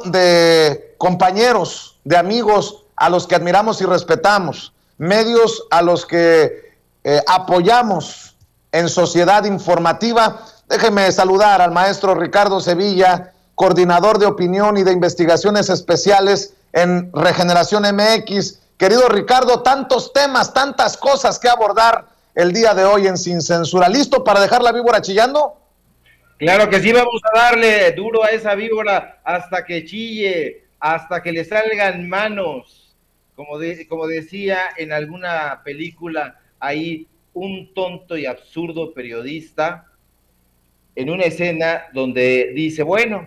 de compañeros, de amigos a los que admiramos y respetamos, medios a los que apoyamos en Sociedad Informativa. Déjeme saludar al maestro Ricardo Sevilla, coordinador de opinión y de investigaciones especiales en Regeneración MX. Querido Ricardo, tantos temas, tantas cosas que abordar el día de hoy en Sin Censura. ¿Listo para dejar la víbora chillando? Claro que sí, vamos a darle duro a esa víbora hasta que chille, hasta que le salgan manos. Como decía en alguna película, ahí un tonto y absurdo periodista en una escena donde dice, bueno,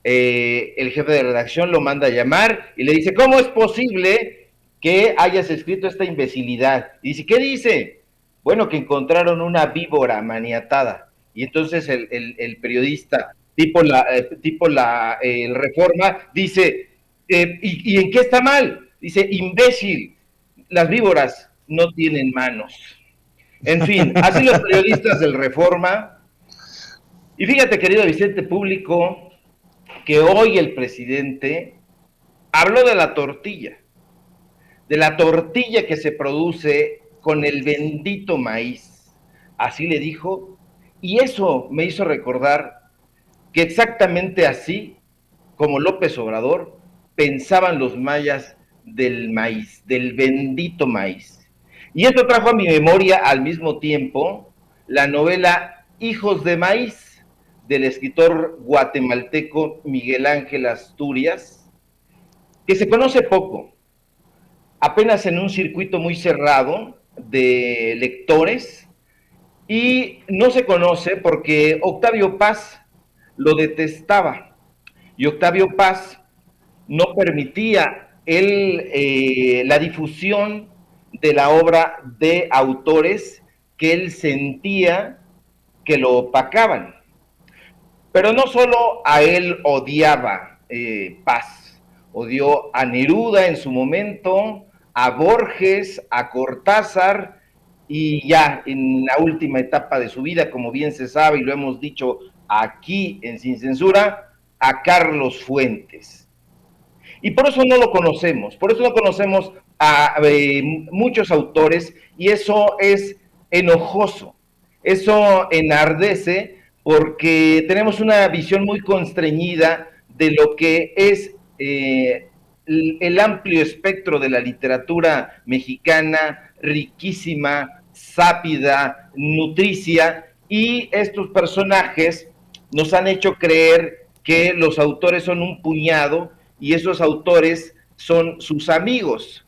el jefe de redacción lo manda a llamar y le dice, ¿cómo es posible que hayas escrito esta imbecilidad? Y dice, ¿qué dice? Bueno, que encontraron una víbora maniatada. Y entonces el periodista, el Reforma, dice, ¿y en qué está mal? Dice, imbécil, las víboras no tienen manos. En fin, así los periodistas del Reforma. Y fíjate, querido Vicente Público, que hoy el presidente habló de la tortilla que se produce con el bendito maíz. Así le dijo, y eso me hizo recordar que exactamente así como López Obrador pensaban los mayas del maíz, del bendito maíz. Y esto trajo a mi memoria al mismo tiempo la novela Hijos de Maíz, del escritor guatemalteco Miguel Ángel Asturias, que se conoce poco, apenas en un circuito muy cerrado de lectores, y no se conoce porque Octavio Paz lo detestaba, y Octavio Paz no permitía la difusión de la obra de autores que él sentía que lo opacaban. Pero no solo a él odiaba Paz, odió a Neruda en su momento, a Borges, a Cortázar, y ya en la última etapa de su vida, como bien se sabe y lo hemos dicho aquí en Sin Censura, a Carlos Fuentes. Y por eso no lo conocemos, por eso no conocemos a muchos autores, y eso es enojoso, eso enardece, porque tenemos una visión muy constreñida de lo que es el amplio espectro de la literatura mexicana, riquísima, sápida, nutricia, y estos personajes nos han hecho creer que los autores son un puñado y esos autores son sus amigos,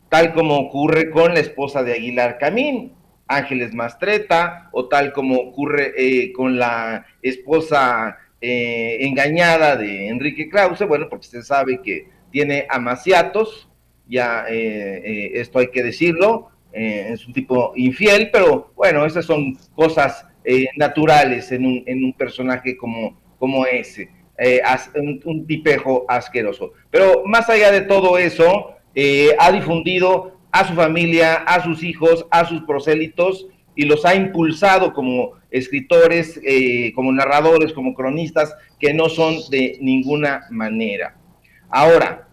tal como ocurre con la esposa de Aguilar Camín, Ángeles Mastreta, o tal como ocurre con la esposa engañada de Enrique Krause, bueno, porque se sabe que tiene amaciatos, ya esto hay que decirlo, es un tipo infiel, pero bueno, esas son cosas naturales en un personaje como ese. Un tipejo asqueroso. Pero más allá de todo eso, ha difundido a su familia, a sus hijos, a sus prosélitos, y los ha impulsado como escritores, como narradores, como cronistas, que no son de ninguna manera. Ahora,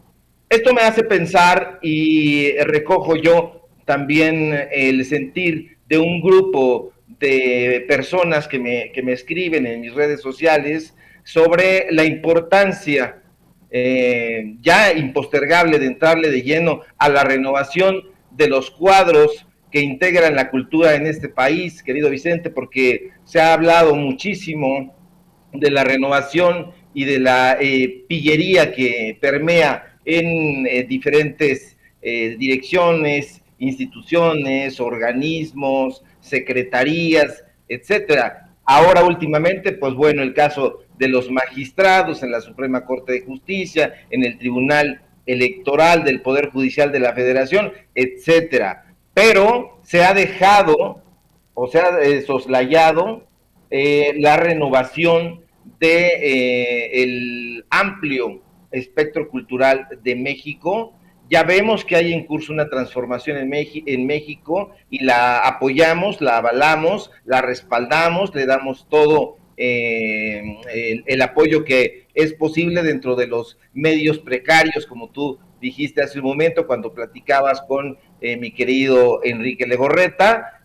esto me hace pensar, y recojo yo también el sentir de un grupo de personas que me escriben en mis redes sociales sobre la importancia ya impostergable de entrarle de lleno a la renovación de los cuadros que integran la cultura en este país, querido Vicente, porque se ha hablado muchísimo de la renovación y de la pillería que permea en diferentes direcciones, instituciones, organismos, secretarías, etcétera. Ahora últimamente, pues bueno, el caso de los magistrados en la Suprema Corte de Justicia, en el Tribunal Electoral del Poder Judicial de la Federación, etcétera. Pero se ha dejado o se ha soslayado la renovación de el amplio espectro cultural de México. Ya vemos que hay en curso una transformación en México, y la apoyamos, la avalamos, la respaldamos, le damos todo el apoyo que es posible dentro de los medios precarios, como tú dijiste hace un momento cuando platicabas con mi querido Enrique Legorreta.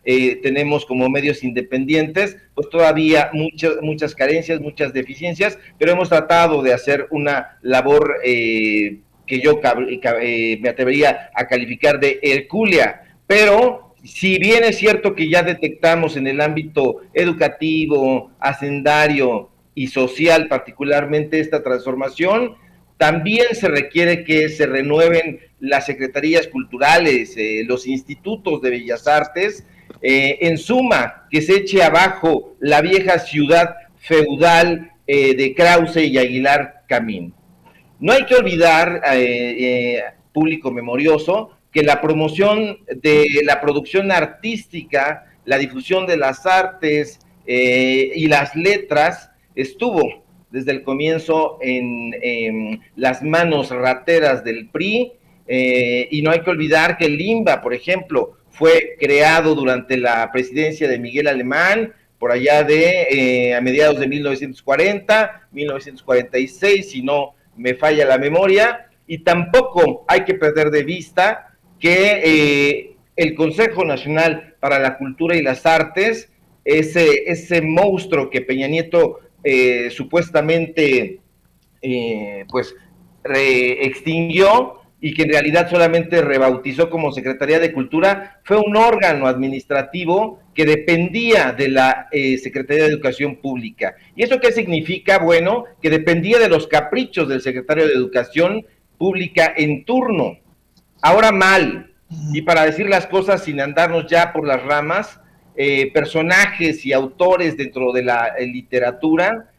Tenemos como medios independientes pues todavía muchas carencias, muchas deficiencias, pero hemos tratado de hacer una labor que yo me atrevería a calificar de hercúlea, pero si bien es cierto que ya detectamos en el ámbito educativo, hacendario y social particularmente esta transformación, también se requiere que se renueven las secretarías culturales, los institutos de bellas artes, en suma, que se eche abajo la vieja ciudad feudal de Krause y Aguilar Camín. No hay que olvidar, público memorioso, que la promoción de la producción artística, la difusión de las artes y las letras estuvo desde el comienzo en las manos rateras del PRI, y no hay que olvidar que el IMBA, por ejemplo, fue creado durante la presidencia de Miguel Alemán, por allá de a mediados de 1940, 1946, si no me falla la memoria, y tampoco hay que perder de vista que el Consejo Nacional para la Cultura y las Artes, ese monstruo que Peña Nieto supuestamente pues extinguió y que en realidad solamente rebautizó como Secretaría de Cultura, fue un órgano administrativo que dependía de la Secretaría de Educación Pública. ¿Y eso qué significa? Bueno, que dependía de los caprichos del secretario de Educación Pública en turno. Ahora mal, y para decir las cosas sin andarnos ya por las ramas, personajes y autores dentro de la literatura,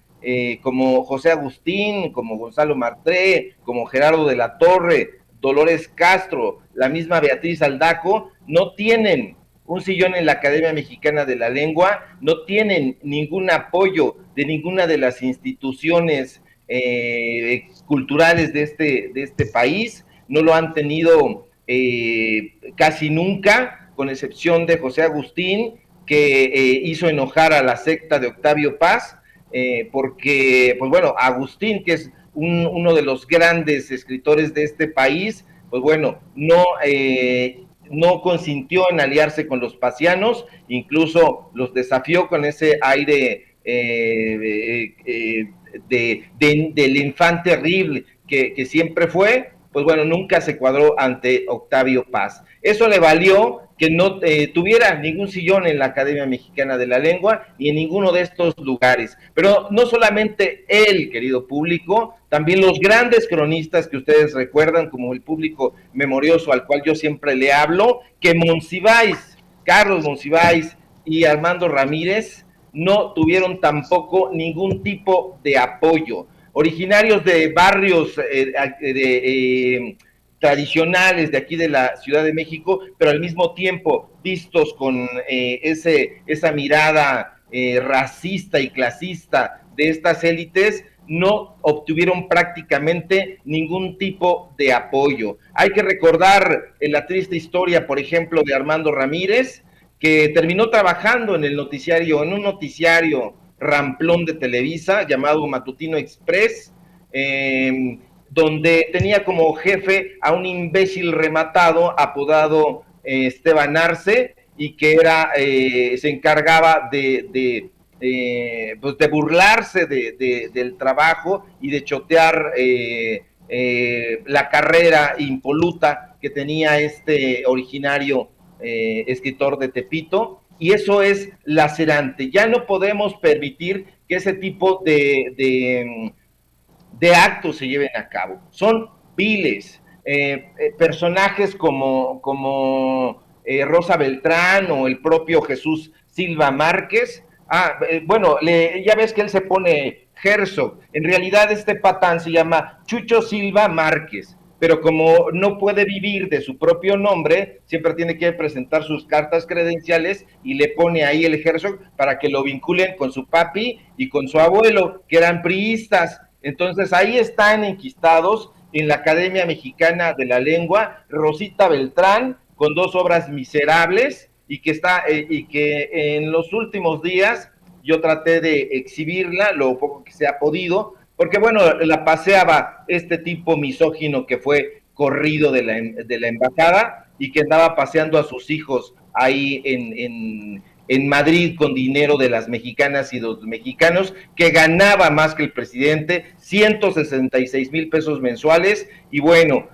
como José Agustín, como Gonzalo Martré, como Gerardo de la Torre, Dolores Castro, la misma Beatriz Aldaco, no tienen un sillón en la Academia Mexicana de la Lengua, no tienen ningún apoyo de ninguna de las instituciones culturales de este país, no lo han tenido casi nunca, con excepción de José Agustín, que hizo enojar a la secta de Octavio Paz, porque, pues bueno, Agustín, que es uno de los grandes escritores de este país, pues bueno, no consintió en aliarse con los pasianos, incluso los desafió con ese aire del infante terrible que siempre fue, pues bueno, nunca se cuadró ante Octavio Paz. Eso le valió que no tuviera ningún sillón en la Academia Mexicana de la Lengua ni en ninguno de estos lugares. Pero no solamente él, querido público, también los grandes cronistas que ustedes recuerdan, como el público memorioso al cual yo siempre le hablo, que Monsiváis, Carlos Monsiváis y Armando Ramírez no tuvieron tampoco ningún tipo de apoyo. Originarios de barrios tradicionales de aquí de la Ciudad de México, pero al mismo tiempo vistos con esa mirada racista y clasista de estas élites, no obtuvieron prácticamente ningún tipo de apoyo. Hay que recordar la triste historia, por ejemplo, de Armando Ramírez, que terminó trabajando en un noticiario ramplón de Televisa llamado Matutino Express, donde tenía como jefe a un imbécil rematado apodado Esteban Arce, y que se encargaba pues de burlarse del trabajo y de chotear la carrera impoluta que tenía este originario escritor de Tepito, y eso es lacerante. Ya no podemos permitir que ese tipo de actos se lleven a cabo. Son viles. Personajes como Rosa Beltrán o el propio Jesús Silva Márquez. Bueno, ya ves que él se pone Herzog. En realidad este patán se llama Chucho Silva Márquez, pero como no puede vivir de su propio nombre, siempre tiene que presentar sus cartas credenciales y le pone ahí el Herzog para que lo vinculen con su papi y con su abuelo, que eran priistas. Entonces ahí están enquistados en la Academia Mexicana de la Lengua Rosita Beltrán, con 2 obras miserables, y que en los últimos días yo traté de exhibirla lo poco que se ha podido, porque bueno, la paseaba este tipo misógino que fue corrido de la embajada y que andaba paseando a sus hijos ahí en Madrid con dinero de las mexicanas y los mexicanos, que ganaba más que el presidente, 166 mil pesos mensuales, y bueno,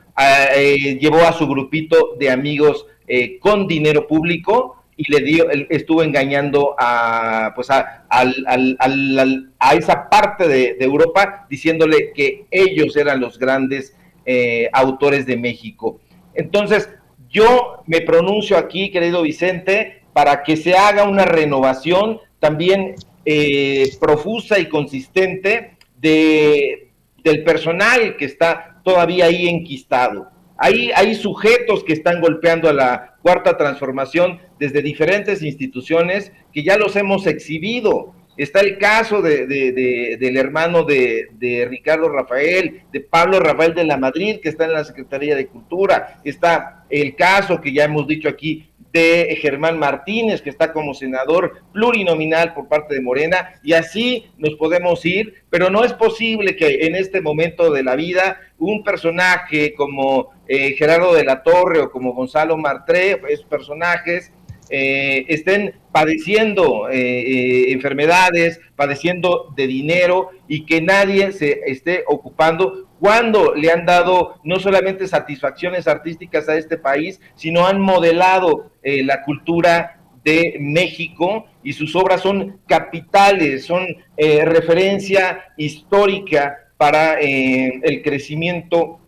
llevó a su grupito de amigos con dinero público y estuvo engañando a esa parte de Europa, diciéndole que ellos eran los grandes autores de México. Entonces, yo me pronuncio aquí, querido Vicente, para que se haga una renovación también profusa y consistente del personal que está todavía ahí enquistado. Hay sujetos que están golpeando a la Cuarta Transformación desde diferentes instituciones que ya los hemos exhibido. Está el caso del hermano de Ricardo Rafael, de Pablo Rafael de la Madrid, que está en la Secretaría de Cultura. Está el caso que ya hemos dicho aquí de Germán Martínez, que está como senador plurinominal por parte de Morena, y así nos podemos ir, pero no es posible que en este momento de la vida un personaje como Gerardo de la Torre o como Gonzalo Martré, esos personajes estén padeciendo enfermedades, padeciendo de dinero y que nadie se esté ocupando cuando le han dado no solamente satisfacciones artísticas a este país, sino han modelado la cultura de México y sus obras son capitales, son referencia histórica para el crecimiento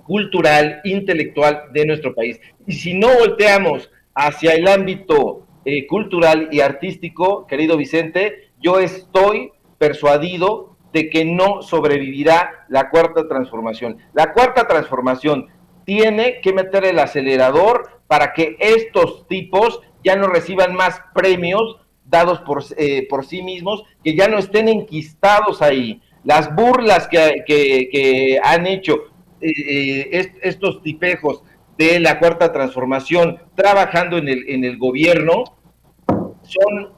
cultural, intelectual de nuestro país. Y si no volteamos hacia el ámbito cultural y artístico, querido Vicente, yo estoy persuadido de que no sobrevivirá la Cuarta Transformación. La Cuarta Transformación tiene que meter el acelerador para que estos tipos ya no reciban más premios dados por sí mismos, que ya no estén enquistados ahí. Las burlas que han hecho estos tipejos de la Cuarta Transformación trabajando en el gobierno son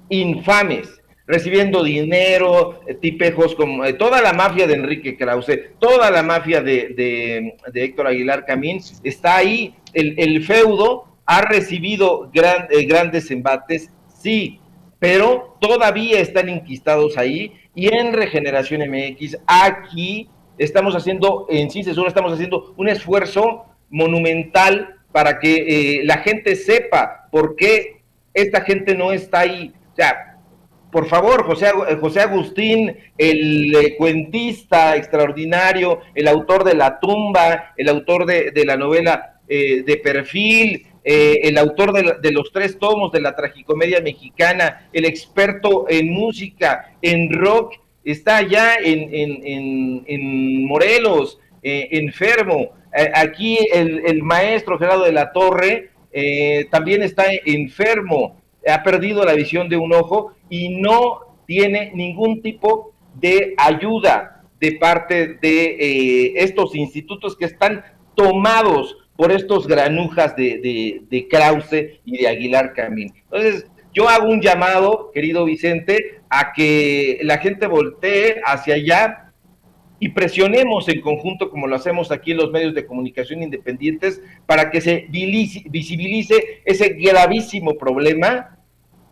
infames, recibiendo dinero, tipejos como toda la mafia de Enrique Krause, toda la mafia de Héctor Aguilar Camín está ahí. El feudo ha recibido grandes embates, sí, pero todavía están enquistados ahí, y en Regeneración MX aquí estamos haciendo, en Sin Censura estamos haciendo un esfuerzo monumental para que la gente sepa por qué esta gente no está ahí. O sea, por favor, José Agustín, el cuentista extraordinario, el autor de La Tumba, el autor de la novela de Perfil, el autor de los 3 tomos de la tragicomedia mexicana, el experto en música, en rock, está allá en Morelos, enfermo. Aquí el maestro Gerardo de la Torre también está enfermo, ha perdido la visión de un ojo y no tiene ningún tipo de ayuda de parte de estos institutos que están tomados por estos granujas de Krause y de Aguilar Camín. Entonces, yo hago un llamado, querido Vicente, a que la gente voltee hacia allá y presionemos en conjunto, como lo hacemos aquí en los medios de comunicación independientes, para que se visibilice ese gravísimo problema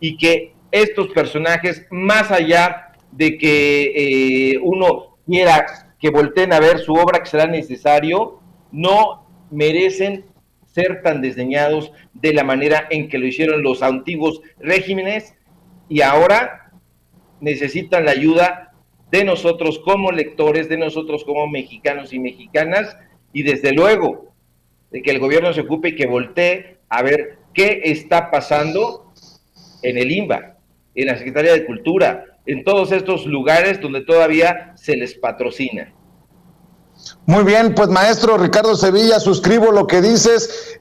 y que estos personajes, más allá de que uno quiera que volteen a ver su obra, que será necesario, no merecen ser tan desdeñados de la manera en que lo hicieron los antiguos regímenes, y ahora necesitan la ayuda de nosotros como lectores, de nosotros como mexicanos y mexicanas, y desde luego de que el gobierno se ocupe y que voltee a ver qué está pasando en el INBA, en la Secretaría de Cultura, en todos estos lugares donde todavía se les patrocina. Muy bien, pues maestro Ricardo Sevilla, suscribo lo que dices,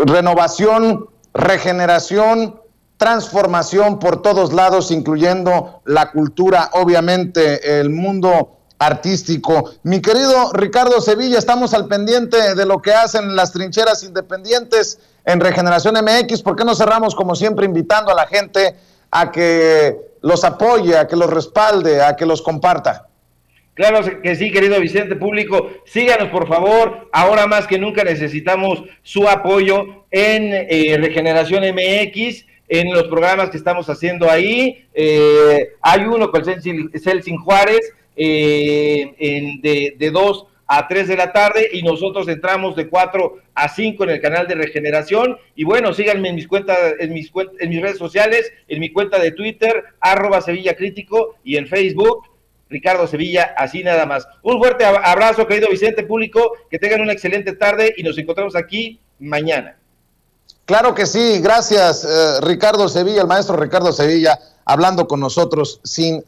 renovación, regeneración, transformación por todos lados, incluyendo la cultura, obviamente el mundo artístico. Mi querido Ricardo Sevilla, estamos al pendiente de lo que hacen las trincheras independientes en Regeneración MX. ¿Por qué no cerramos, como siempre, invitando a la gente a que los apoye, a que los respalde, a que los comparta? Claro que sí, querido Vicente Público. Síganos, por favor. Ahora más que nunca necesitamos su apoyo en Regeneración MX, en los programas que estamos haciendo ahí. Hay uno con Celsin Juárez de 2 a 3 de la tarde y nosotros entramos de 4 a 5 en el canal de Regeneración. Y bueno, síganme en mis cuentas, en mis redes sociales, en mi cuenta de Twitter, @SevillaCrítico, y en Facebook, Ricardo Sevilla, así nada más. Un fuerte abrazo, querido Vicente Público, que tengan una excelente tarde y nos encontramos aquí mañana. Claro que sí, gracias Ricardo Sevilla, el maestro Ricardo Sevilla, hablando con nosotros sin